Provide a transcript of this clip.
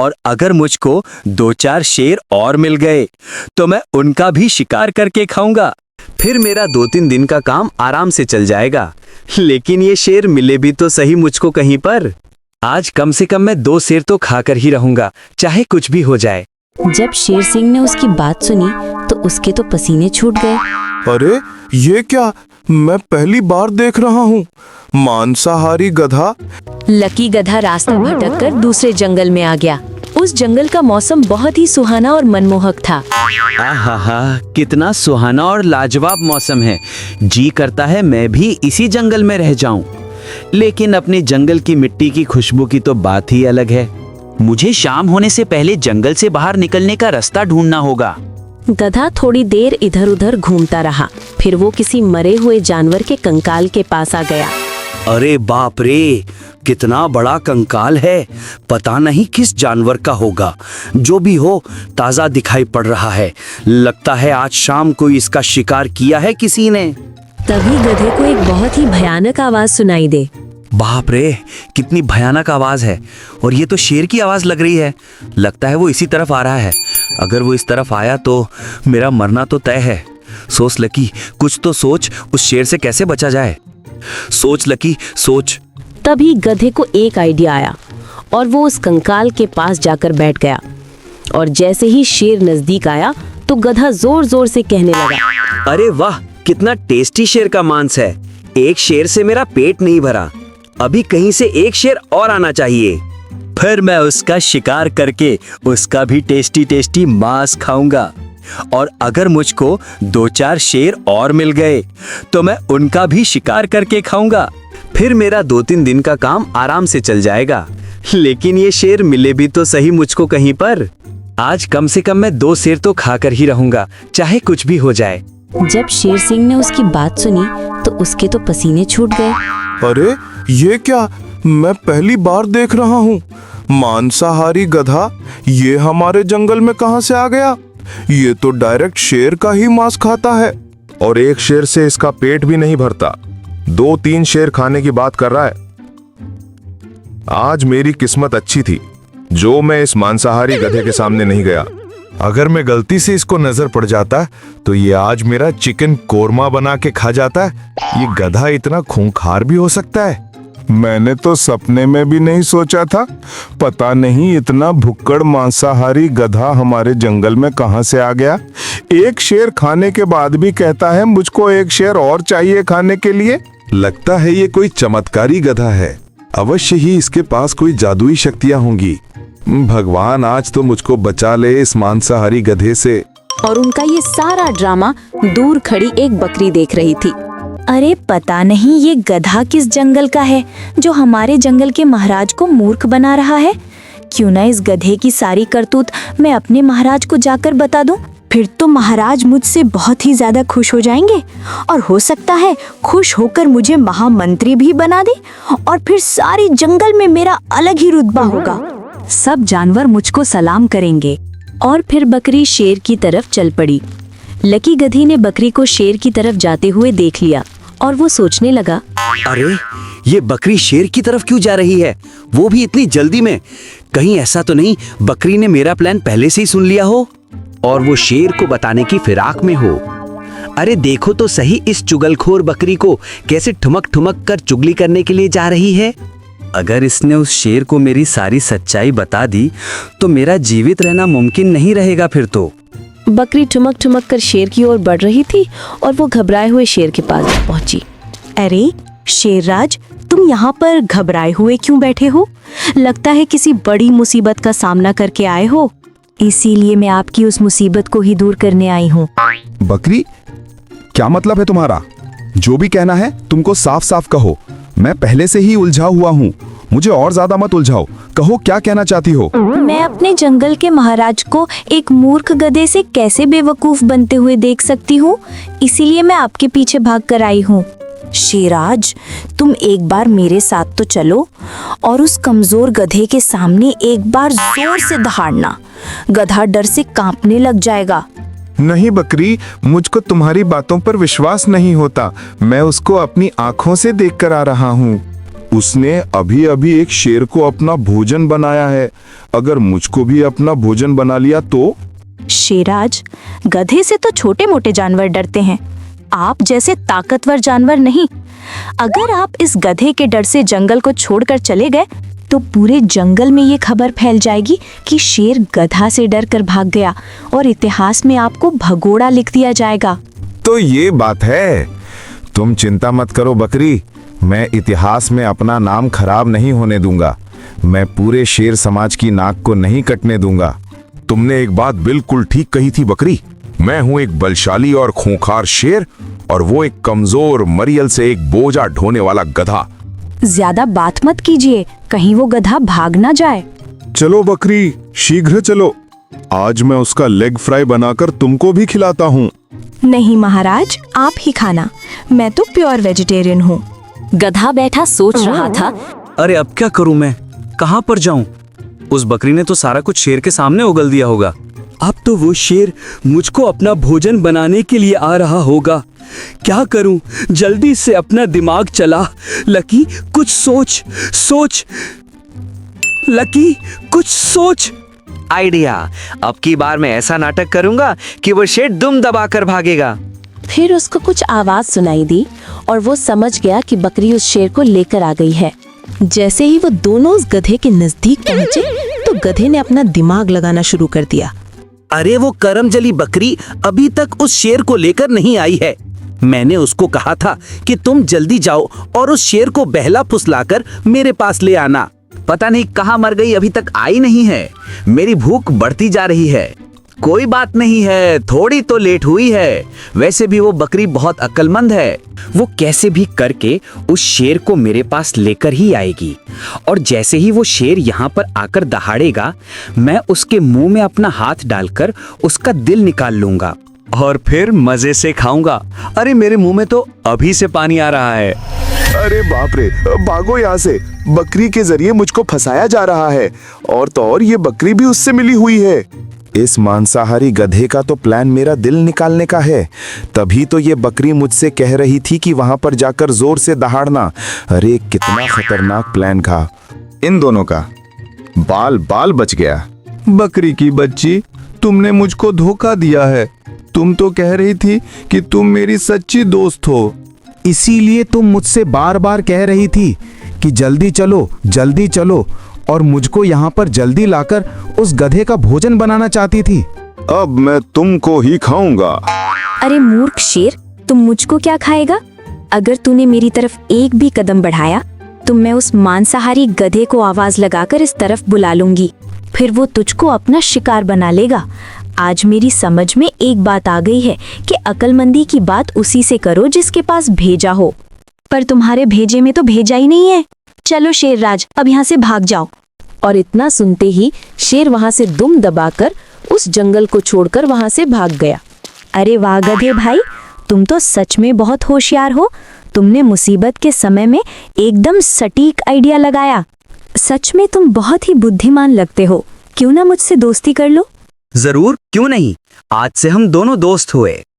और अगर मुझको 2-4 शेर और मिल गए तो मैं उनका भी शिकार करके खाऊंगा। फिर मेरा 2-3 दिन का काम आराम से चल जाएगा। लेकिन ये शेर मिले भी तो सही मुझको कहीं पर। आज कम से कम मैं 2 शेर तो खाकर ही रहूंगा, चाहे कुछ भी हो जाए। जब शेर सिंह ने उसकी बात सुनी तो उसके तो पसीने छूट गए। अरे ये क्या, मैं पहली बार देख रहा हूँ मांसाहारी गधा। लकी गधा रास्ता भटक कर दूसरे जंगल में आ गया। उस जंगल का मौसम बहुत ही सुहाना और मनमोहक था। आहा, कितना सुहाना और लाजवाब मौसम है। जी करता है मैं भी इसी जंगल में रह जाऊं। लेकिन अपने जंगल की मिट्टी की खुशबू की तो बात ही अलग है। मुझे शाम होने से पहले जंगल से बाहर निकलने का रास्ता ढूंढना होगा। गधा थोड़ी देर इधर उधर घूमता रहा। फिर वो किसी मरे हुए जानवर के कंकाल के पास आ गया। अरे बाप रे, कितना बड़ा कंकाल है। पता नहीं किस जानवर का होगा। जो भी हो, ताजा दिखाई पड़ रहा है। लगता है आज शाम को इसका शिकार किया है किसी ने। तभी गधे को एक बहुत ही भयानक आवाज सुनाई दे। बाप रे, कितनी भयानक आवाज है। और ये तो शेर की आवाज लग रही है। लगता है वो इसी तरफ आ रहा है। अगर वो इस तरफ आया तो मेरा मरना तो तय है। सोच लकी, कुछ तो सोच, उस शेर से कैसे बचा जाए। सोच लकी, सोच। तभी गधे को एक आइडिया आया और वो उस कंकाल के पास जाकर बैठ गया। और जैसे ही शेर नजदीक आया तो गधा जोर जोर से कहने लगा, अरे वाह, कितना टेस्टी शेर का मांस है। एक शेर से मेरा पेट नहीं भरा। अभी कहीं से एक शेर और आना चाहिए। फिर मैं उसका शिकार करके उसका भी टेस्टी टेस्टी मांस खाऊंगा। और अगर मुझको 2-4 शेर और मिल गए तो मैं उनका भी शिकार करके खाऊंगा। फिर मेरा 2-3 दिन का काम आराम से चल जाएगा। लेकिन ये शेर मिले भी तो सही मुझको कहीं पर। आज कम से कम मैं 2 शेर तो खाकर ही रहूंगा, चाहे कुछ भी हो जाए। जब शेर सिंह ने उसकी बात सुनी तो उसके तो पसीने छूट गए। अरे ये क्या, मैं पहली बार देख रहा हूँ मांसाहारी गधा। ये हमारे जंगल में कहाँ से आ गया। ये तो डायरेक्ट शेर का ही मांस खाता है। और एक शेर से इसका पेट भी नहीं भरता, 2-3 शेर खाने की बात कर रहा है। आज मेरी किस्मत अच्छी थी जो मैं इस मांसाहारी गधे के सामने नहीं गया। अगर मैं गलती से इसको नजर पड़ जाता तो ये आज मेरा चिकन कोरमा बना के खा जाता। ये गधा इतना खूंखार भी हो सकता है, मैंने तो सपने में भी नहीं सोचा था। पता नहीं इतना भुक्कड़ मांसाहारी गधा हमारे जंगल में कहां से आ गया। एक शेर खाने के बाद भी कहता है मुझको एक शेर और चाहिए खाने के लिए। लगता है ये कोई चमत्कारी गधा है। अवश्य ही इसके पास कोई जादुई शक्तियां होंगी। भगवान आज तो मुझको बचा ले इस मांसाहारी गधे से। और उनका ये सारा ड्रामा दूर खड़ी एक बकरी देख रही थी। अरे पता नहीं ये गधा किस जंगल का है जो हमारे जंगल के महाराज को मूर्ख बना रहा है। क्यों ना इस गधे की सारी करतूत मैं अपने महाराज को जाकर बता दूं। फिर तो महाराज मुझसे बहुत ही ज्यादा खुश हो जाएंगे और हो सकता है खुश होकर मुझे महामंत्री भी बना दे और फिर सारे जंगल में मेरा अलग ही रुतबा होगा। सब जानवर मुझको सलाम करेंगे। और फिर बकरी शेर की तरफ चल पड़ी। लकी गधी ने बकरी को शेर की तरफ जाते हुए देख लिया और वो सोचने लगा, अरे ये बकरी शेर की तरफ क्यों जा रही है, वो भी इतनी जल्दी में। कहीं ऐसा तो नहीं बकरी ने मेरा प्लान पहले से ही सुन लिया हो और वो शेर को बताने की फिराक में हो। अरे देखो तो सही इस चुगलखोर बकरी को कैसे ठुमक ठुमक कर चुगली करने के लिए जा रही है। अगर इसने उस शेर को मेरी सारी सच्चाई बता दी तो मेरा जीवित रहना मुमकिन नहीं रहेगा फिर तो। बकरी ठुमक ठुमक कर शेर की ओर बढ़ रही थी और वो घबराए हुए शेर के पास पहुंची। अरे शेरराज, तुम यहाँ पर घबराए हुए क्यों बैठे हो? लगता है किसी बड़ी मुसीबत का सामना करके आए हो। इसीलिए मैं आपकी उस मुसीबत को ही दूर करने आई हूँ। बकरी, क्या मतलब है तुम्हारा? जो भी कहना है तुमको साफ साफ कहो। मैं पहले से ही उलझा हुआ हूँ, मुझे और ज्यादा मत उलझाओ। कहो क्या कहना चाहती हो? मैं अपने जंगल के महाराज को एक मूर्ख गधे से कैसे बेवकूफ बनते हुए देख सकती हूँ, इसीलिए मैं आपके पीछे भाग कर आई हूँ। शेराज, तुम एक बार मेरे साथ तो चलो और उस कमजोर गधे के सामने एक बार जोर से दहाड़ना। गधा डर से कांपने लग जाएगा। नहीं बकरी, मुझको तुम्हारी बातों पर विश्वास नहीं होता। मैं उसको अपनी आंखों से देखकर आ रहा हूँ। उसने अभी अभी एक शेर को अपना भोजन बनाया है। अगर मुझको भी अपना भोजन बना लिया तो? शेराज, गधे से तो छोटे मोटे जानवर डरते हैं, आप जैसे ताकतवर जानवर नहीं। अगर आप इस गधे के डर से जंगल को छोड़कर चले गए तो पूरे जंगल में ये खबर फैल जाएगी कि शेर गधा से डर कर भाग गया और इतिहास में आपको भगोड़ा लिख दिया जाएगा। तो ये बात है। तुम चिंता मत करो बकरी, मैं इतिहास में अपना नाम खराब नहीं होने दूंगा। मैं पूरे शेर समाज की नाक को नहीं कटने दूंगा। तुमने एक बात बिल्कुल ठीक कही थी बकरी। मैं हूं एक बलशाली और खूंखार शेर और वो एक कमजोर मरियल से एक बोझा ढोने वाला गधा। ज्यादा बात मत कीजिए, कहीं वो गधा भाग ना जाए। चलो बकरी, शीघ्र चलो। आज मैं उसका लेग फ्राई बनाकर तुमको भी खिलाता हूँ। नहीं महाराज, आप ही खाना, मैं तो प्योर वेजिटेरियन हूँ। गधा बैठा सोच रहा था। अरे अब क्या करूं मैं, कहां पर जाऊं? उस बकरी ने तो सारा कुछ शेर के सामने उगल दिया होगा। अब तो वो शेर मुझको अपना भोजन बनाने के लिए आ रहा होगा। क्या करूं? जल्दी से अपना दिमाग चला। लकी कुछ सोच सोच, लकी कुछ सोच। आइडिया, अब की बार मैं ऐसा नाटक करूंगा कि वो शेर दुम दबाकर भागेगा। फिर उसको कुछ आवाज सुनाई दी और वो समझ गया कि बकरी उस शेर को लेकर आ गई है। जैसे ही वो दोनों उस गधे के नजदीक पहुंचे तो गधे ने अपना दिमाग लगाना शुरू कर दिया। अरे वो करमजली बकरी अभी तक उस शेर को लेकर नहीं आई है। मैंने उसको कहा था कि तुम जल्दी जाओ और उस शेर को बहला फुसलाकर मेरे पास ले आना। पता नहीं कहाँ मर गई, अभी तक आई नहीं है। मेरी भूख बढ़ती जा रही है। कोई बात नहीं है, थोड़ी तो लेट हुई है। वैसे भी वो बकरी बहुत अक्लमंद है। वो कैसे भी करके उस शेर को मेरे पास लेकर ही आएगी और जैसे ही वो शेर यहाँ पर आकर दहाड़ेगा, मैं उसके मुंह में अपना हाथ डालकर उसका दिल निकाल लूंगा और फिर मजे से खाऊंगा। अरे मेरे मुंह में तो अभी से पानी आ रहा है। अरे बाप रे, भागो यहाँ से। बकरी के जरिए मुझको फंसाया जा रहा है और तो और ये बकरी भी उससे मिली हुई है। इस मांसाहारी गधे का तो प्लान मेरा दिल निकालने का है। तभी तो ये बकरी मुझसे कह रही थी कि वहां पर जाकर जोर से दहाड़ना। अरे कितना खतरनाक प्लान था इन दोनों का। बाल बाल बच गया। बकरी की बच्ची, तुमने मुझको धोखा दिया है। तुम तो कह रही थी कि तुम मेरी सच्ची दोस्त हो, इसीलिए तुम मुझसे बार बार कह रही थी कि जल्दी चलो, और मुझको यहाँ पर जल्दी लाकर उस गधे का भोजन बनाना चाहती थी। अब मैं तुमको ही खाऊंगा। अरे मूर्ख शेर, तुम मुझको क्या खाएगा? अगर तूने मेरी तरफ एक भी कदम बढ़ाया तो मैं उस मांसाहारी गधे को आवाज लगाकर इस तरफ बुला लूंगी। फिर वो तुझको अपना शिकार बना लेगा। आज मेरी समझ में एक बात आ गई है कि अक्लमंदी की बात उसी से करो जिसके पास भेजा हो। पर तुम्हारे भेजे में तो भेजा ही नहीं है। चलो शेरराज, अब यहाँ से भाग जाओ। और इतना सुनते ही शेर वहां से दुम दबाकर उस जंगल को छोड़कर वहां से भाग गया। अरे वाह गधे भाई, तुम तो सच में बहुत होशियार हो। तुमने मुसीबत के समय में एकदम सटीक आइडिया लगाया। सच में तुम बहुत ही बुद्धिमान लगते हो। क्यों ना मुझसे दोस्ती कर लो? जरूर, क्यों नहीं। आज से हम दोनों दोस्त हुए।